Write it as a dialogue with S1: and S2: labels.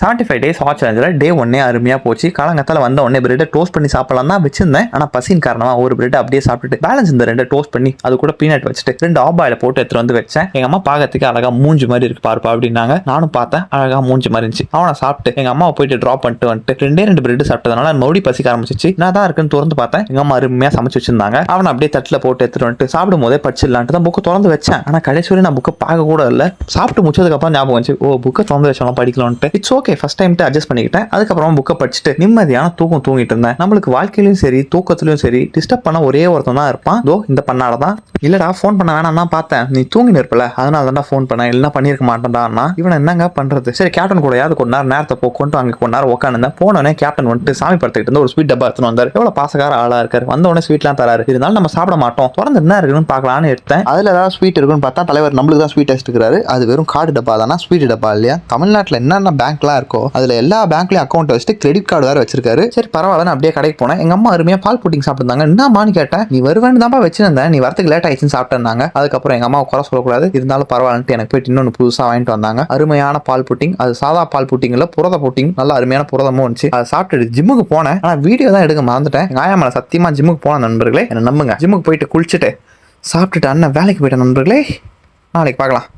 S1: 75 days hot சேலஞ்சில் டே 1 அருமையாக போச்சு. காலங்கத்தால் வந்த உடனே பிரெட்டை டோஸ்ட் பண்ணி சாப்பிடலாம் தான் வச்சிருந்தேன். ஆனால் பசின் காரணமாக ஒரு பிரெட் அப்படியே சாப்பிட்டுட்டு பேலன்ஸ் இந்த 2 டோஸ்ட் பண்ணி அது கூட பீனட் வச்சுட்டு 2 ஆபாயில் போட்டு எடுத்துட்டு வந்து வச்சேன். எங்கள் அம்மா பார்க்கறதுக்கு அழகா மூஞ்சி மாதிரி இருக்கு பாருப்பா அப்படின்னாங்க. நானும் பார்த்தேன், அழகா மூஞ்சி மாதிரி இருந்துச்சு. அவனை சாப்பிட்டு எங்கள் அம்மாவை போயிட்டு ட்ராப் பண்ணிட்டு வந்துட்டு 2 பிரெட் சாப்பிட்டதுனால மறுபடியும் பசிக்க ஆரம்பிச்சிச்சு. நான் தான் இருக்குன்னு திறந்து பார்த்தேன். எங்கள் அம்மா அருமையாக சமைச்சு வச்சிருந்தாங்க. அவனை அப்படியே தட்டில் போட்டு எடுத்துட்டு வந்துட்டு சாப்பிடும் போதே படிச்சிடலான்ட்டு தான் புக்கை திறந்து வச்சேன். ஆனால் கடைசி வரை நான் புக்கை பார்க்க கூட இல்லை. சாப்பிட்டு முடிச்சதுக்கப்புறம் ஞாபகம் வந்துச்சு, ஓ புக்கை திறந்து வச்சாலும் படிக்கலான்ட்டு. It's okay, first time adjust பண்ணிக்கிட்டேன். அதுக்கப்புறம் புக்கை படிச்சுட்டு நிம்மதியான தூக்கம் தூங்கிட்டு இருந்தேன். நம்மளுக்கு வாழ்க்கையிலும் சரி தூக்கத்திலும் சரி டிஸ்டர்ப் பண்ண ஒரே ஒருத்தன் தான் இருப்பான். தோ இந்த பண்ணால தான். இல்லடா ஃபோன் பண்ண வேணாம் தான் பார்த்தேன், நீ தூங்கி நிற்பல, அதனால தான்டா ஃபோன் பண்ண, இல்லைன்னா பண்ணியிருக்க மாட்டேன்டான்னா. இவன் என்னங்க பண்றது? சரி கேப்டன் கூட யாவது கொஞ்ச நேரம் நேரத்தை கொண்டு அங்கே கொஞ்ச நேரம் உட்காந்துருந்தேன். போனோடனே கேப்டன் வந்துட்டு சாமி படத்துக்கிட்டு இருந்து ஒரு ஸ்வீட் டப்பா எடுத்துன்னு வந்தார். எவ்வளவு பாசக்கார ஆளா இருக்காரு. வந்த உடனே ஸ்வீட்லாம் தராரு. இருந்தாலும் நம்ம சாப்பிட மாட்டோம், தொடர்ந்து என்ன இருக்குன்னு பார்க்கலான்னு எடுத்தேன். அதுல ஏதாவது ஸ்வீட் இருக்குன்னு பார்த்தா தலைவர் நம்மளுக்கு தான் ஸ்வீட் எடுத்துக்கிறாரு. அது வெறும் கார்டு டப்பா தானா, ஸ்வீட் டப்பா இல்லையா? தமிழ்நாட்டில் என்னென்ன பேங்க்லாம் இருக்கோ அதுல எல்லா பேங்க்லயும் அக்கௌண்ட் வச்சுட்டு கிரெடிட் கார்டு வேற வச்சிருக்காரு. சரி பரவாயில்ல, அப்படியே கடைக்கு போனேன். எங்க அம்மா அருமையா பால் புட்டிங் சாப்பிட்டுருந்தாங்க. என்னமான்னு கேட்டேன். நீ வருவேன்னு தான்ப்பா வச்சிருந்தேன், நீ வரத்துக்கு லேட் ஆயிடுச்சுன்னு சாப்பிட்டேன்னாங்க. அதுக்கப்புறம் எங்க அம்மா குறை சொல்லக்கூடாது, இருந்தாலும் பரவாயில்லன்ட்டு எனக்கு போயிட்டு இன்னொன்று புதுசாக வாங்கிட்டு வந்தாங்க. அருமையான பால் புட்டிங். அது சாதா பால் புட்டிங் இல்ல, புரத புட்டிங். நல்லா அருமையான புரதமும் இருந்துச்சு. அதை சாப்பிட்டு ஜிம்முக்கு போனேன். ஆனா வீடியோ தான் எடுக்க மறந்துட்டேன். எங்க ஆயா மேல சத்தியமா ஜிம்முக்கு போன நண்பர்களே, என்ன நம்புங்க. ஜிம்முக்கு போயிட்டு குளிச்சுட்டு சாப்பிட்டுட்டு அண்ணன் வேலைக்கு போயிட்ட நண்பர்களே. நாளைக்கு பார்க்கலாம்.